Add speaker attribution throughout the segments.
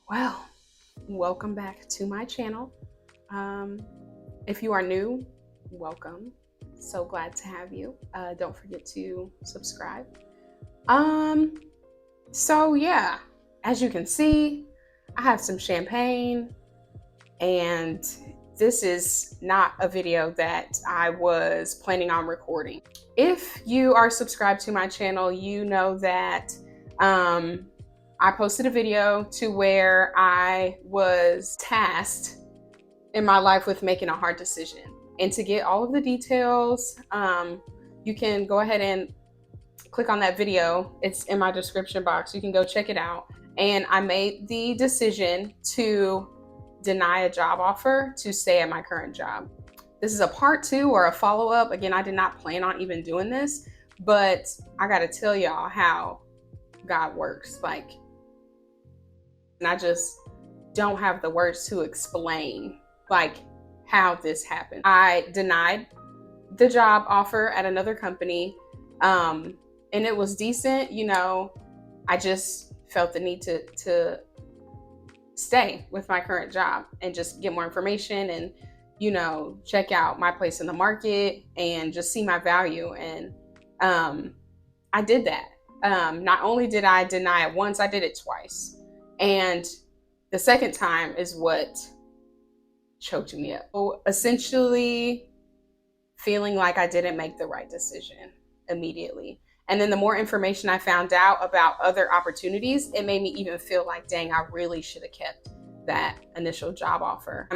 Speaker 1: Well, welcome back to my channel. If you are new, welcome. So glad to have you. Don't forget to subscribe. Um, so yeah, as you can see, I have some champagne, and this is not a video that I was planning on recording. If you are subscribed to my channel, you know that I posted a video to where I was tasked in my life with making a hard decision. And to get all of the details, you can go ahead and click on that video. It's in my description box. You can go check it out. And I made the decision to deny a job offer to stay at my current job. This is a part 2 or a follow-up. Again, I did not plan on even doing this, but I got to tell y'all how God works. And I just don't have the words to explain how this happened. I denied the job offer at another company, and it was decent. I just felt the need to stay with my current job and just get more information and check out my place in the market and just see my value. And I did that. Not only did I deny it once, I did it twice. And the second time is what choked me up. So essentially feeling like I didn't make the right decision immediately. And then the more information I found out about other opportunities, it made me even feel like, dang, I really should have kept that initial job offer.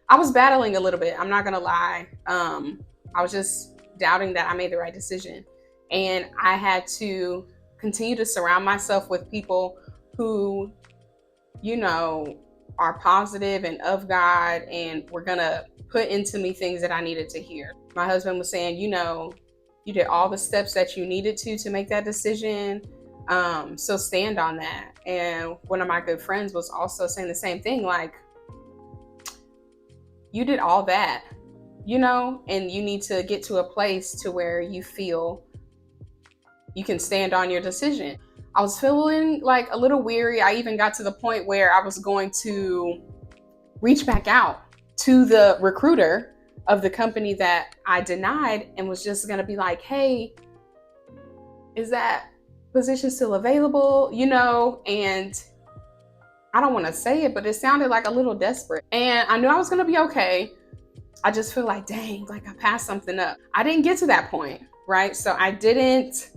Speaker 1: I was battling a little bit. I'm not going to lie. I was just doubting that I made the right decision. And I had to continue to surround myself with people who, are positive and of God, and were going to put into me things that I needed to hear. My husband was saying, you did all the steps that you needed to make that decision. So stand on that. And one of my good friends was also saying the same thing, you did all that, and you need to get to a place to where you feel you can stand on your decision. I was feeling a little weary. I even got to the point where I was going to reach back out to the recruiter of the company that I denied and was just going to be like, hey, is that position still available? And I don't want to say it, but it sounded like a little desperate. And I knew I was going to be okay. I just feel like, dang, I passed something up. I didn't get to that point, right? So I didn't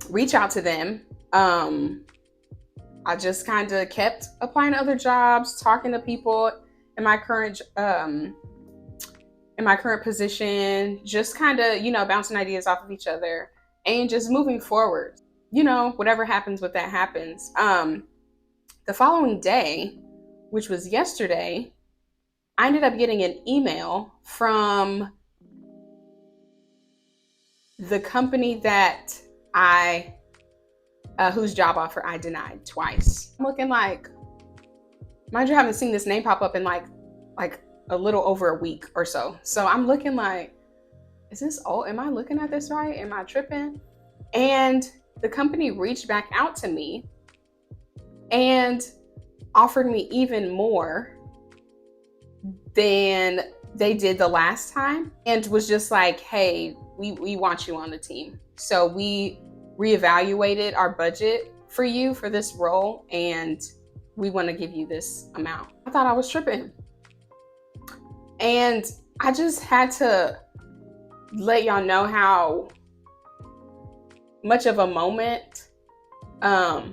Speaker 1: reach out to them. I just kind of kept applying to other jobs, talking to people in my current position, just kind of, bouncing ideas off of each other and just moving forward. Whatever happens, what that happens. The following day, which was yesterday, I ended up getting an email from the company that whose job offer I denied twice. I'm looking mind you, I haven't seen this name pop up in like a little over a week or so. So I'm looking is this old? Am I looking at this right? Am I tripping? And the company reached back out to me and offered me even more than they did the last time, and was just like, hey, we want you on the team. So we reevaluated our budget for you for this role, and we want to give you this amount. I thought I was tripping. And I just had to let y'all know how much of a moment, how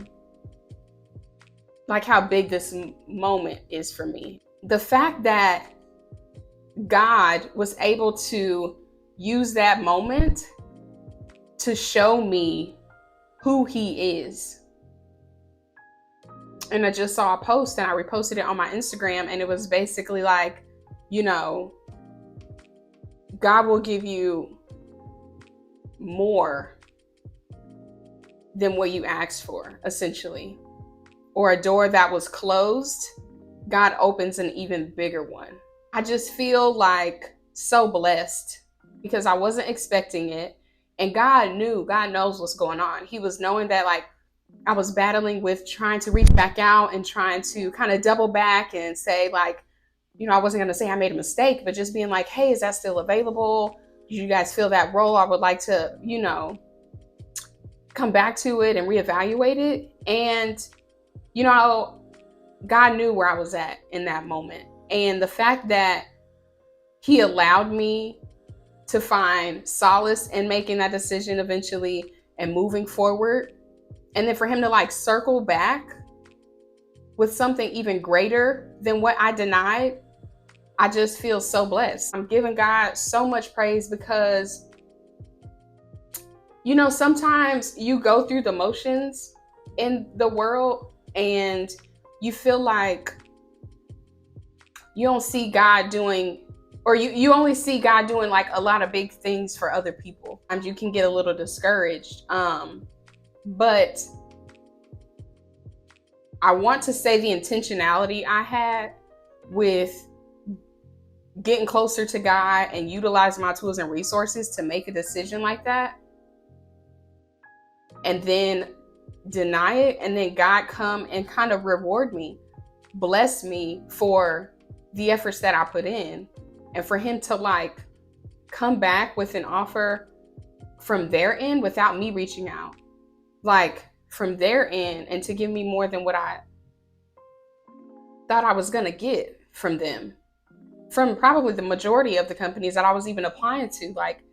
Speaker 1: big this moment is for me. The fact that God was able to use that moment to show me who He is. And I just saw a post and I reposted it on my Instagram, and it was basically God will give you more than what you asked for, essentially. Or a door that was closed, God opens an even bigger one. I just feel so blessed because I wasn't expecting it. And God knows what's going on. He was knowing that I was battling with trying to reach back out and trying to kind of double back and say, like, I wasn't going to say I made a mistake, but just being like, hey, is that still available? Do you guys feel that role? I would like to, come back to it and reevaluate it. And, God knew where I was at in that moment. And the fact that he allowed me to find solace in making that decision eventually and moving forward. And then for him to like circle back with something even greater than what I denied, I just feel so blessed. I'm giving God so much praise because, sometimes you go through the motions in the world and you feel like you don't see God doing, or you only see God doing like a lot of big things for other people. And you can get a little discouraged. But I want to say the intentionality I had with getting closer to God and utilizing my tools and resources to make a decision like that, and then deny it, and then God come and kind of reward me, bless me for the efforts that I put in, and for him to like come back with an offer from their end without me reaching out, like from their end, and to give me more than what I thought I was gonna get from them, from probably the majority of the companies that I was even applying to. Like,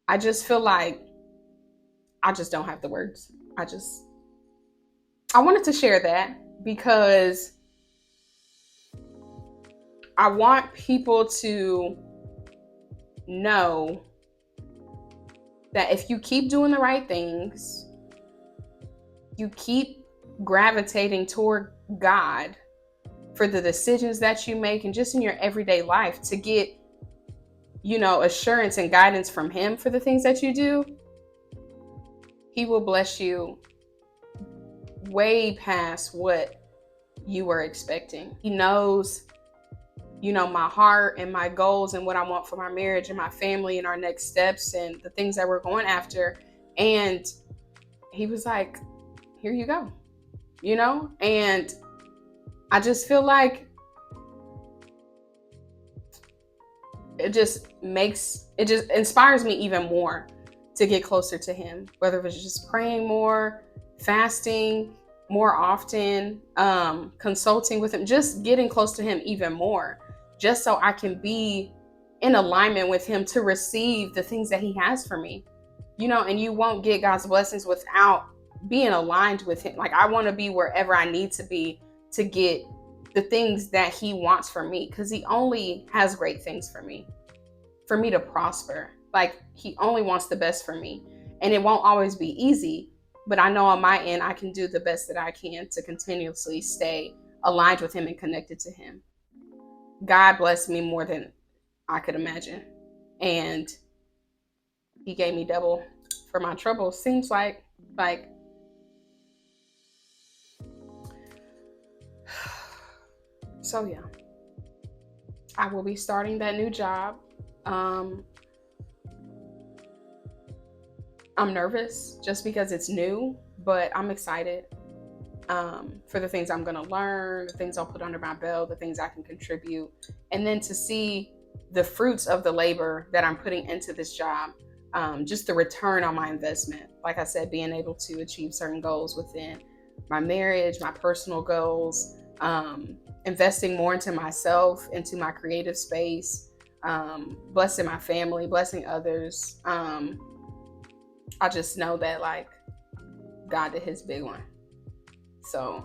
Speaker 1: I just feel like I just don't have the words. I wanted to share that because I want people to know that if you keep doing the right things, you keep gravitating toward God for the decisions that you make and just in your everyday life to get, assurance and guidance from him for the things that you do, he will bless you way past what you were expecting. He knows, my heart and my goals and what I want for my marriage and my family and our next steps and the things that we're going after. And he was like, here you go, and I just feel like it just inspires me even more to get closer to him, whether it's just praying more, fasting more often, consulting with him, just getting close to him even more, just so I can be in alignment with him to receive the things that he has for me, and you won't get God's blessings without being aligned with him. Like, I want to be wherever I need to be to get the things that he wants for me, because he only has great things for me to prosper. Like, he only wants the best for me, and it won't always be easy, but I know on my end, I can do the best that I can to continuously stay aligned with him and connected to him. God blessed me more than I could imagine, and he gave me double for my trouble. Seems like so yeah, I will be starting that new job. I'm nervous just because it's new, but I'm excited for the things I'm going to learn, the things I'll put under my belt, the things I can contribute, and then to see the fruits of the labor that I'm putting into this job, just the return on my investment. Like I said, being able to achieve certain goals within my marriage, my personal goals, investing more into myself, into my creative space, blessing my family, blessing others. I just know that like God did his big one. So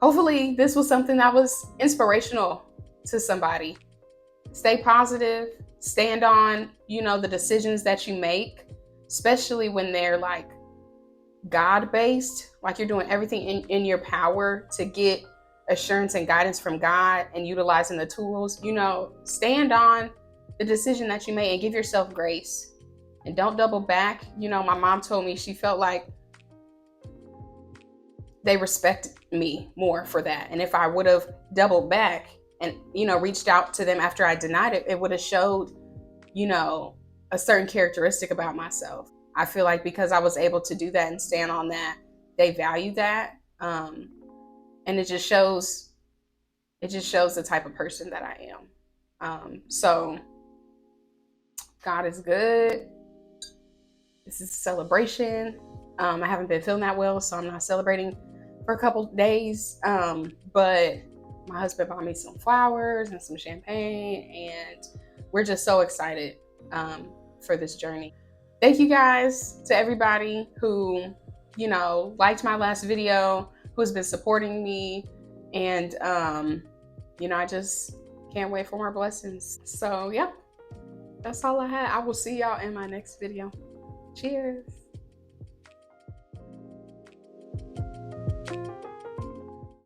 Speaker 1: hopefully this was something that was inspirational to somebody. Stay positive, stand on, the decisions that you make, especially when they're like God-based, like you're doing everything in your power to get assurance and guidance from God and utilizing the tools. Stand on the decision that you made and give yourself grace. And don't double back. My mom told me she felt like they respected me more for that. And if I would have doubled back and, reached out to them after I denied it, it would have showed, a certain characteristic about myself. I feel like because I was able to do that and stand on that, they value that. And it just shows the type of person that I am. So God is good. This is a celebration. I haven't been feeling that well, so I'm not celebrating for a couple days. But my husband bought me some flowers and some champagne, and we're just so excited for this journey. Thank you guys to everybody who, liked my last video, who's been supporting me, and I just can't wait for more blessings. So yeah, that's all I had. I will see y'all in my next video. Cheers.